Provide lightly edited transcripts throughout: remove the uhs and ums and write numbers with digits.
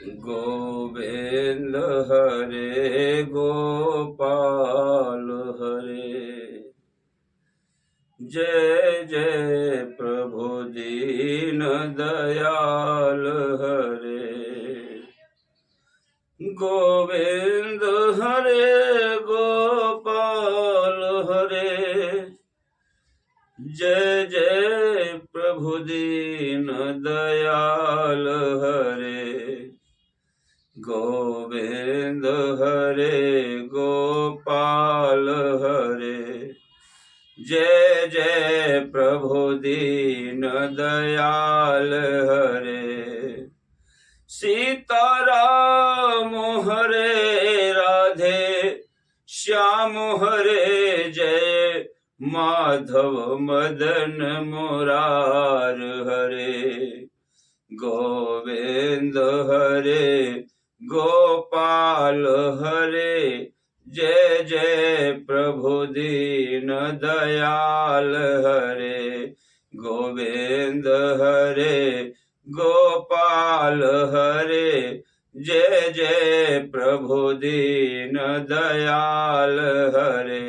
गोविंद हरे गोपाल हरे। जय जय प्रभु दीन दयाल हरे। गोविंद हरे गोपाल हरे। जय जय प्रभु दीन दयाल हरे। गोविंद हरे गोपाल हरे। जय जय प्रभु दीन दयाल हरे। सीताराम हरे राधे श्याम हरे। जय माधव मदन मुरार हरे। गोविंद हरे गोपाल हरे। जय जय प्रभु दीन दयाल हरे। गोविंद हरे गोपाल हरे। जय जय प्रभु दीन दयाल हरे।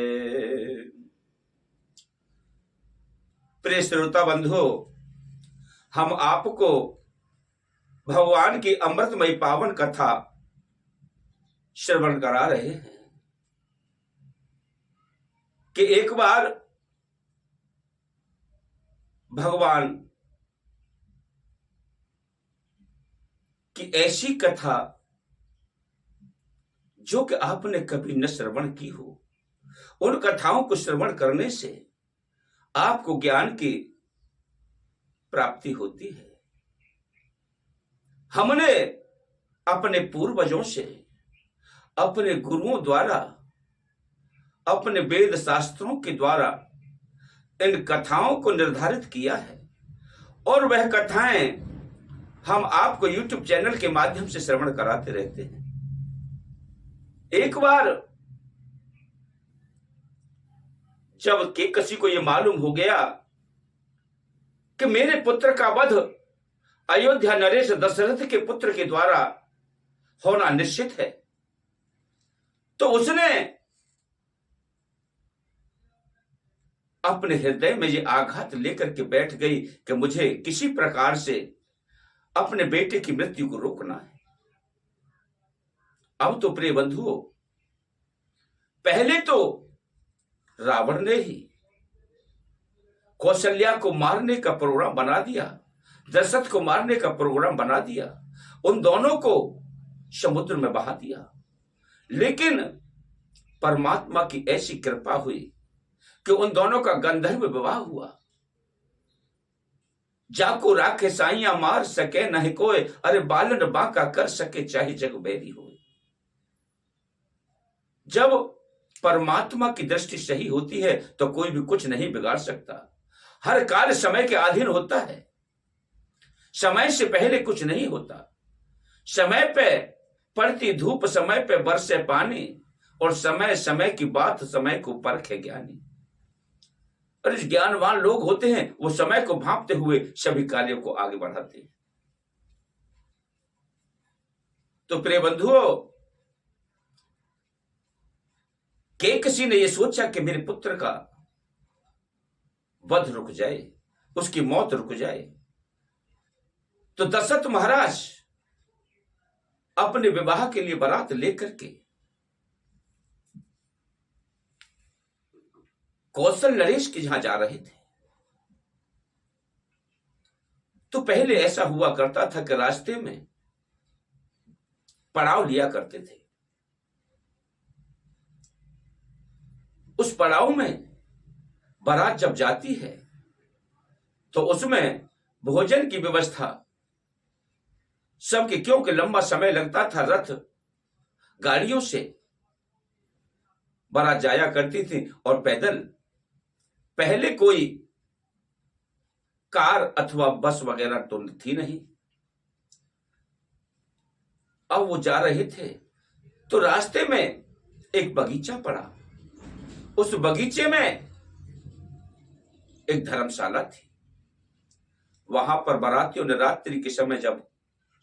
प्रिय श्रोता बंधु, हम आपको भगवान की अमृतमयी पावन कथा श्रवण करा रहे हैं कि एक बार भगवान की ऐसी कथा जो कि आपने कभी न श्रवण की हो, उन कथाओं को श्रवण करने से आपको ज्ञान की प्राप्ति होती है। हमने अपने पूर्वजों से, अपने गुरुओं द्वारा, अपने वेद शास्त्रों के द्वारा इन कथाओं को निर्धारित किया है और वह कथाएं हम आपको YouTube चैनल के माध्यम से श्रवण कराते रहते हैं। एक बार जब कि किसी को यह मालूम हो गया कि मेरे पुत्र का वध अयोध्या नरेश दशरथ के पुत्र के द्वारा होना निश्चित है, तो उसने अपने हृदय में ये आघात लेकर के बैठ गई कि मुझे किसी प्रकार से अपने बेटे की मृत्यु को रोकना है। अब तो प्रिय बंधुओं, पहले तो रावण ने ही कौशल्या को मारने का प्रोग्राम बना दिया, दशरथ को मारने का प्रोग्राम बना दिया, उन दोनों को समुद्र में बहा दिया। लेकिन परमात्मा की ऐसी कृपा हुई कि उन दोनों का गंधर्व विवाह हुआ। जाको राखे साइया मार सके नहीं कोई, अरे बालन बांका कर सके चाहे जग बैरी हो। जब परमात्मा की दृष्टि सही होती है तो कोई भी कुछ नहीं बिगाड़ सकता। हर कार्य समय के अधीन होता है। समय से पहले कुछ नहीं होता। समय पे पड़ती धूप समय पे बरसे पानी, और समय समय की बात समय को परखे ज्ञानी। और इस ज्ञानवान लोग होते हैं, वो समय को भांपते हुए सभी कार्यों को आगे बढ़ाते हैं। तो प्रिय बंधुओं, के किसी ने यह सोचा कि मेरे पुत्र का वध रुक जाए, उसकी मौत रुक जाए, तो दशरथ महाराज अपने विवाह के लिए बारात लेकर के कौशल नरेश के जहां जा रहे थे। तो पहले ऐसा हुआ करता था कि रास्ते में पड़ाव लिया करते थे। उस पड़ाव में बारात जब जाती है तो उसमें भोजन की व्यवस्था सबके, क्योंकि लंबा समय लगता था, रथ गाड़ियों से बारात जाया करती थी और पैदल। पहले कोई कार अथवा बस वगैरह तो थी नहीं। अब वो जा रहे थे तो रास्ते में एक बगीचा पड़ा। उस बगीचे में एक धर्मशाला थी। वहां पर बारातियों ने रात्रि के समय, जब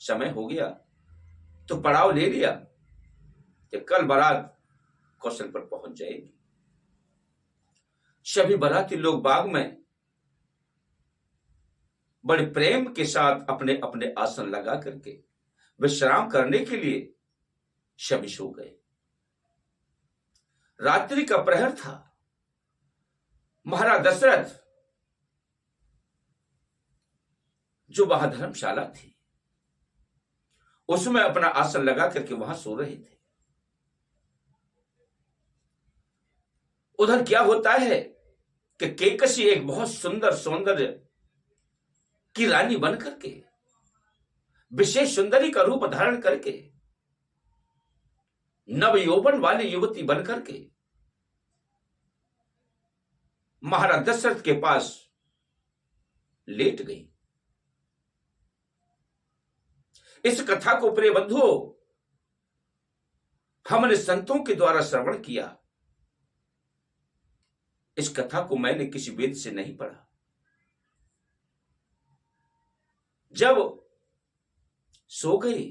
समय हो गया, तो पड़ाव ले लिया कि कल बारात कौशल पर पहुंच जाएगी। सभी बाराती लोग बाग में बड़े प्रेम के साथ अपने अपने आसन लगा करके विश्राम करने के लिए सभी सो गए। रात्रि का प्रहर था। महाराज दशरथ जो वहां धर्मशाला थी उसमें अपना आसन लगा करके वहां सो रहे थे। उधर क्या होता है कि केकसी एक बहुत सुंदर सौंदर्य की रानी बन करके, विशेष सुंदरी का रूप धारण करके, नव यौवन वाली युवती बन करके महाराज दशरथ के पास लेट गई। इस कथा को प्रिय बंधुओं हमने संतों के द्वारा श्रवण किया। इस कथा को मैंने किसी वेद से नहीं पढ़ा। जब सो गई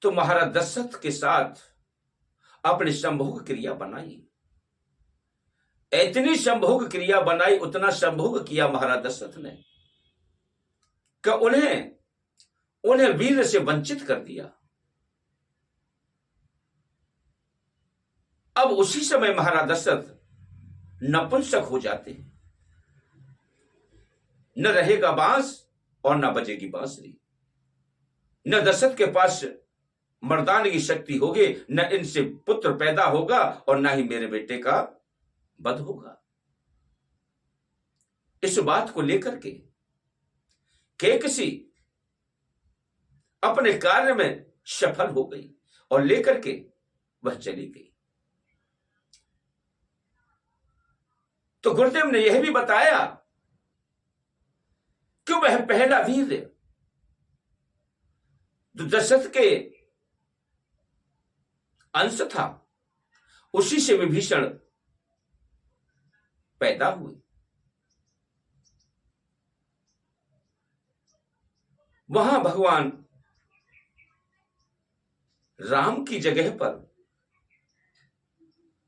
तो महाराज दशरथ के साथ अपनी संभोग क्रिया बनाई। इतनी संभोग क्रिया बनाई, उतना संभोग किया महाराज दशरथ ने कि उन्हें वीर से वंचित कर दिया। अब उसी समय महाराज दशरथ नपुंसक हो जाते हैं। न रहेगा बांस और न बजेगी बांसुरी। न दशरथ के पास मर्दाने की शक्ति होगी, न इनसे पुत्र पैदा होगा और न ही मेरे बेटे का वध होगा। इस बात को लेकर के केकसी अपने कार्य में सफल हो गई और लेकर के वह चली गई। तो गुरुदेव ने यह भी बताया कि वह पहला वीर जो दशरथ के अंश था उसी से विभीषण पैदा हुए। वहां भगवान राम की जगह पर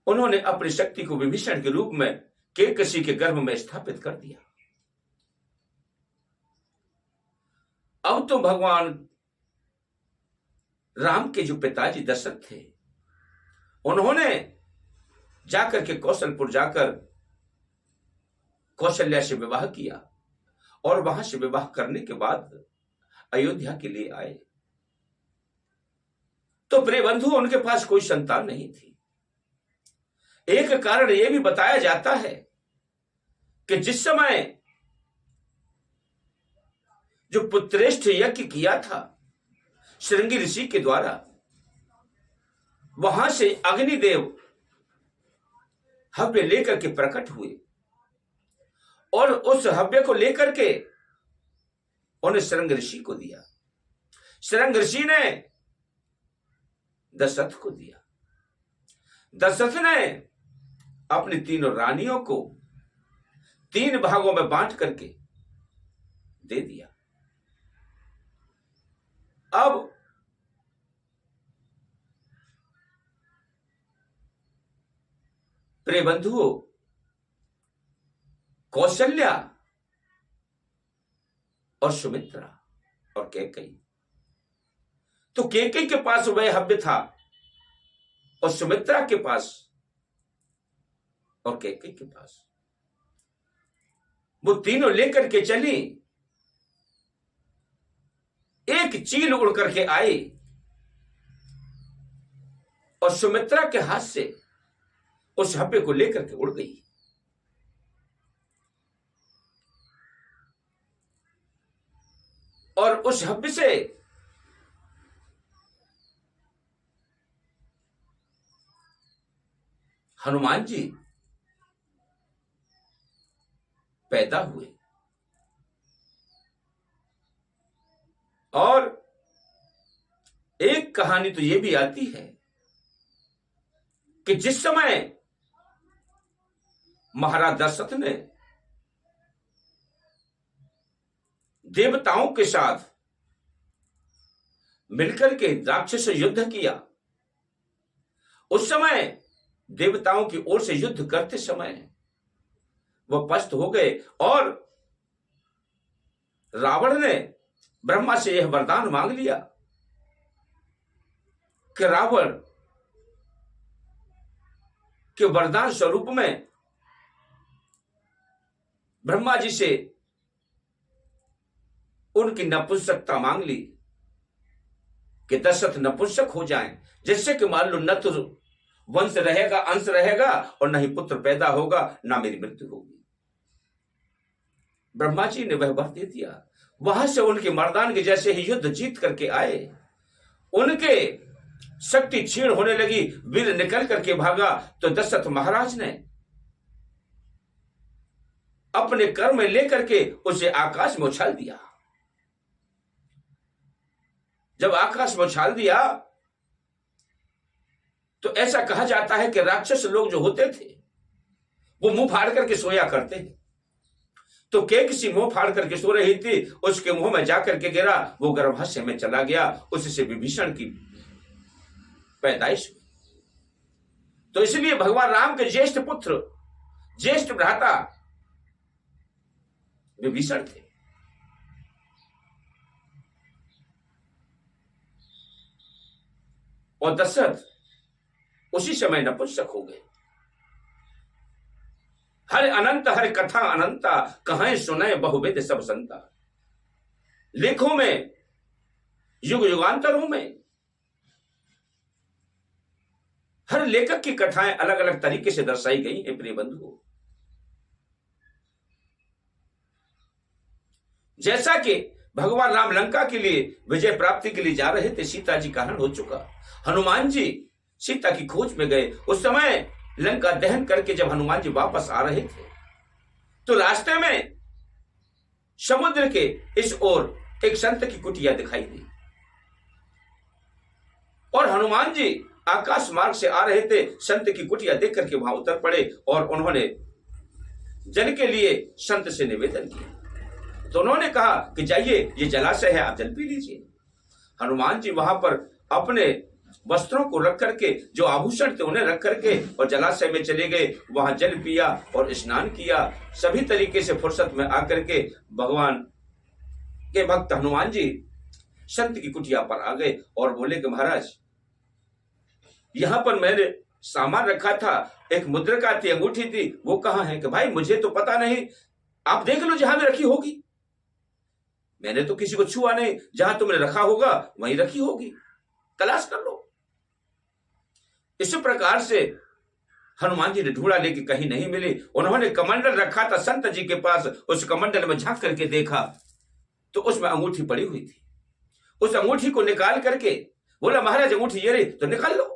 उन्होंने अपनी शक्ति को विभीषण के रूप में केकसी के गर्भ में स्थापित कर दिया। अब तो भगवान राम के जो पिताजी दशरथ थे उन्होंने जाकर के कौशलपुर जाकर कौशल्या से विवाह किया और वहां से विवाह करने के बाद अयोध्या के लिए आए। तो प्रिय बंधु उनके पास कोई संतान नहीं थी। एक कारण यह भी बताया जाता है कि जिस समय जो पुत्रेष्ठ यज्ञ किया था श्रृंगी ऋषि के द्वारा, वहां से अग्निदेव हव्य लेकर के प्रकट हुए और उस हव्य को लेकर के उन्हें श्रृंग ऋषि को दिया। श्रृंग ऋषि ने दशरथ को दिया। दशरथ ने अपनी तीनों रानियों को 3 भागों में बांट करके दे दिया। अब प्रिय बंधुओं कौशल्या और सुमित्रा और कैकेयी, तो कैकेयी के पास वह हव्य था और सुमित्रा के पास और कैकेयी के पास, वो तीनों लेकर के चली। एक चील उड़ करके आई और सुमित्रा के हाथ से उस हव्य को लेकर के उड़ गई। और उस हव्य से हनुमान जी पैदा हुए। और एक कहानी तो यह भी आती है कि जिस समय महाराज दशरथ ने देवताओं के साथ मिलकर के राक्षस से युद्ध किया। उस समय देवताओं की ओर से युद्ध करते समय वह पस्त हो गए और रावण ने ब्रह्मा से यह वरदान मांग लिया कि रावण के वरदान स्वरूप में ब्रह्मा जी से उनकी नपुंसकता मांग ली कि दशरथ नपुंसक हो जाएं, जिससे कि मान लो न तो वंश रहेगा, अंश रहेगा, और न ही पुत्र पैदा होगा, ना मेरी मृत्यु होगी। ब्रह्मा जी ने वह वर दे दिया। वहां से उनके मर्दान के जैसे ही युद्ध जीत करके आए, उनके शक्ति क्षीण होने लगी, वीर निकल करके भागा, तो दशरथ महाराज ने अपने कर्म में लेकर के उसे आकाश में उछाल दिया। जब आकाश में उछाल दिया तो ऐसा कहा जाता है कि राक्षस लोग जो होते थे वो मुंह फाड़ करके सोया करते हैं। तो किसी मुंह फाड़ करके सो रही थी, उसके मुंह में जाकर के गिरा, वो गर्भाशय में चला गया, उससे विभीषण की पैदाइश हुई। तो इसलिए भगवान राम के ज्येष्ठ पुत्र, ज्येष्ठ भ्राता विभीषण थे। और दशरथ उसी समय नपुंसक हो गए। हर अनंत हर कथा अनंता, कहां सुनाए बहुविध सब संता। लेखों में, युग युगांतरों में हर लेखक की कथाएं अलग अलग तरीके से दर्शाई गई है प्रिय बंधुओं। जैसा कि भगवान राम लंका के लिए विजय प्राप्ति के लिए जा रहे थे, सीता जी का हरण हो चुका, हनुमान जी सीता की खोज में गए। उस समय लंका दहन करके जब हनुमान जी वापस आ रहे थे तो रास्ते में समुद्र के इस ओर एक संत की कुटिया दिखाई दी और हनुमान जी आकाश मार्ग से आ रहे थे। संत की कुटिया देख करके वहां उतर पड़े और उन्होंने जल के लिए संत से निवेदन किया। तो उन्होंने कहा कि जाइए, ये जलाशय है, आप जल पी लीजिए। हनुमान जी वहां पर अपने वस्त्रों को रख करके, जो आभूषण थे उन्हें रख करके, और जलाशय में चले गए, वहां जल पिया और स्नान किया। सभी तरीके से फुर्सत में आकर के भगवान के भक्त हनुमान जी संत की कुटिया पर आ गए और बोले कि महाराज, यहां पर मैंने सामान रखा था, एक मुद्रिका थी, अंगूठी थी, वो कहां है? कि भाई मुझे तो पता नहीं, आप देख लो जहां भी रखी होगी, मैंने तो किसी को छुआ नहीं, जहां तुमने रखा होगा वहीं रखी होगी, तलाश कर लो। इसी प्रकार से हनुमान जी ने ढूंढा लेकिन कहीं नहीं मिली। उन्होंने कमंडल रखा था संत जी के पास, उस कमंडल में झांक करके देखा तो उसमें अंगूठी पड़ी हुई थी। उस अंगूठी को निकाल करके बोला, महाराज अंगूठी ये रही, तो निकाल लो।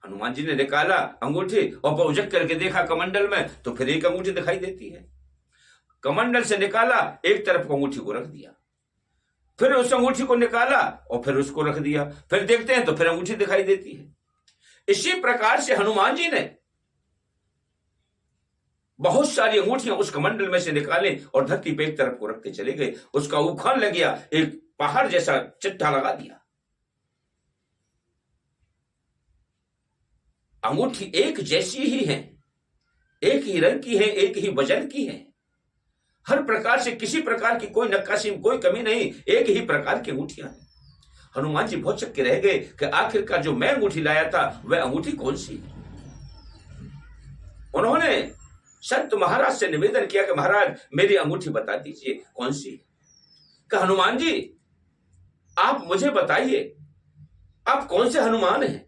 हनुमान जी ने निकाला अंगूठी और उजक करके देखा कमंडल में, तो फिर एक अंगूठी दिखाई देती है। कमंडल से निकाला, एक तरफ अंगूठी को रख दिया, फिर उस अंगूठी को निकाला और फिर उसको रख दिया, फिर देखते हैं तो फिर अंगूठी दिखाई देती है। इसी प्रकार से हनुमान जी ने बहुत सारी अंगूठियां उस कमंडल में से निकाले और धरती पे एक तरफ को रख के चले गए। उसका उखान लग गया, एक पहाड़ जैसा चट्टा लगा दिया। अंगूठी एक जैसी ही है, एक ही रंग की है, एक ही वजन की है, हर प्रकार से किसी प्रकार की कोई नक्काशी में कोई कमी नहीं, एक ही प्रकार की अंगूठियां हैं। हनुमान जी बहुत चक्के रह गए कि आखिरकार जो मैं अंगूठी लाया था वह अंगूठी कौन सी है। उन्होंने संत महाराज से निवेदन किया कि महाराज मेरी अंगूठी बता दीजिए कौन सी है। कि हनुमान जी आप मुझे बताइए, आप कौन से हनुमान हैं?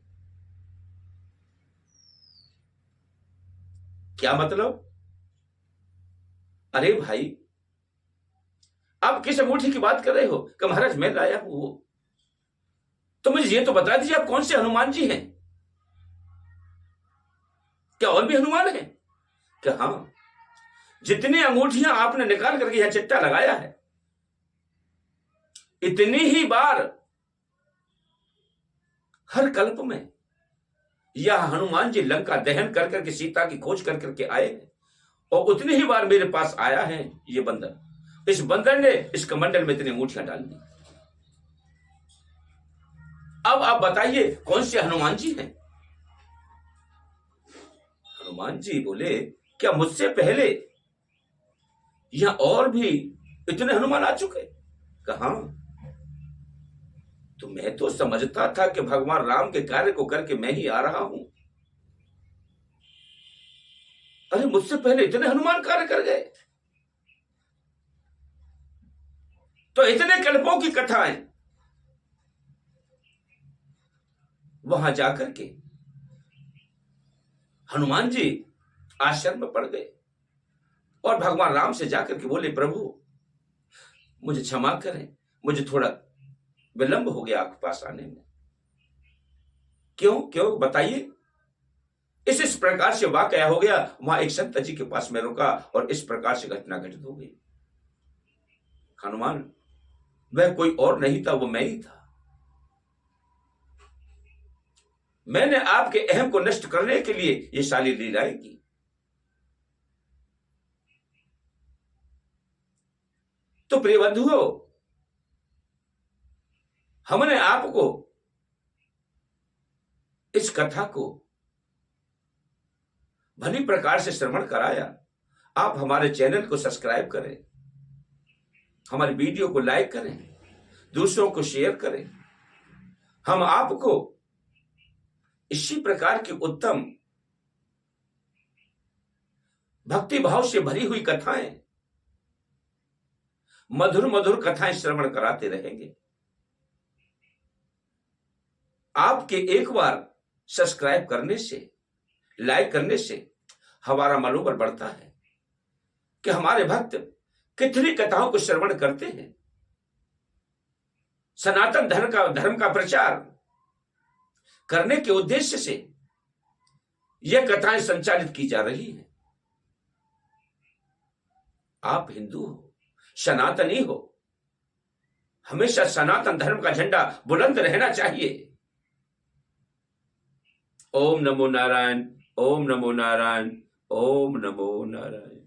क्या मतलब? अरे भाई आप किस अंगूठी की बात कर रहे हो? कि महाराज मैं लाया हूं वो। तो मुझे ये तो बता दीजिए आप कौन से हनुमान जी हैं? क्या और भी हनुमान हैं? कि हाँ, जितनी अंगूठियां आपने निकाल करके यह चिट्टा लगाया है, इतनी ही बार हर कल्प में यह हनुमान जी लंका दहन कर करके सीता की खोज कर करके आए हैं, और उतनी ही बार मेरे पास आया है ये बंदर। इस बंदर ने इस कमंडल में इतनी अंगूठियां डाल दी। अब आप बताइए कौन से हनुमान जी हैं? हनुमान जी बोले, क्या मुझसे पहले यहां और भी इतने हनुमान आ चुके? कहा, तो मैं तो समझता था कि भगवान राम के कार्य को करके मैं ही आ रहा हूं। अरे मुझसे पहले इतने हनुमान कार्य कर गए। तो इतने कल्पों की कथाएं वहां जाकर के हनुमान जी आश्चर्य में पड़ गए और भगवान राम से जाकर के बोले, प्रभु मुझे क्षमा करें, मुझे थोड़ा विलंब हो गया आपके पास आने में। क्यों क्यों बताइए। इस प्रकार से वाकया हो गया। वहां एक संत जी के पास में रुका और इस प्रकार से घटना घटित हो गई। हनुमान वह कोई और नहीं था, वो मैं ही था। मैंने आपके अहम को नष्ट करने के लिए ये सारी लीलाएं की। तो प्रिय बंधुओं, हमने आपको इस कथा को भली प्रकार से श्रवण कराया। आप हमारे चैनल को सब्सक्राइब करें, हमारी वीडियो को लाइक करें, दूसरों को शेयर करें। हम आपको इसी प्रकार की उत्तम भक्ति भाव से भरी हुई कथाएं, मधुर मधुर कथाएं श्रवण कराते रहेंगे। आपके एक बार सब्सक्राइब करने से, लाइक करने से हमारा मनोबल बढ़ता है कि हमारे भक्त कितनी कथाओं को श्रवण करते हैं। सनातन धर्म का प्रचार करने के उद्देश्य से यह कथाएं संचालित की जा रही हैं। आप हिंदू हो, सनातनी हो, हमेशा सनातन धर्म का झंडा बुलंद रहना चाहिए। ओम नमो नारायण, ओम नमो नारायण, ओम नमो नारायण।